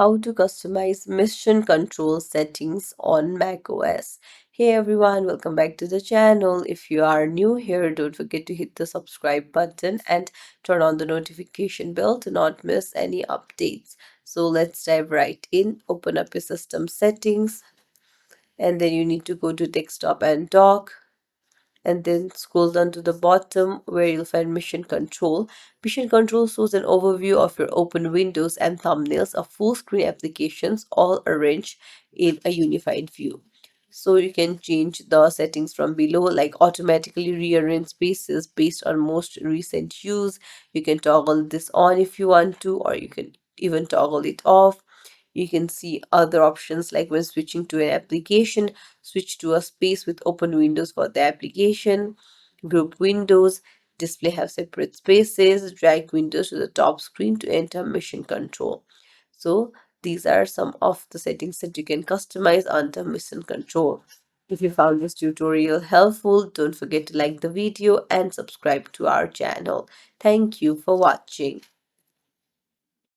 how to customize mission control settings on macOS. Hey everyone, welcome back to the channel. If you are new here, don't forget to hit the subscribe button and turn on the notification bell to not miss any updates. So let's dive right in. Open up your system settings, and then you need to go to desktop and dock, and then scroll down to the bottom where you'll find mission control. Mission control shows an overview of your open windows and thumbnails of full screen applications all arranged in a unified view. So you can change the settings from below, like automatically rearrange spaces based on most recent use. You can toggle this on if you want to, or you can even toggle it off. You can see other options, like when switching to an application, switch to a space with open windows for the application, group windows, display have separate spaces, drag windows to the top screen to enter mission control. So these are some of the settings that you can customize under mission control. If you found this tutorial helpful, don't forget to like the video and subscribe to our channel. Thank you for watching.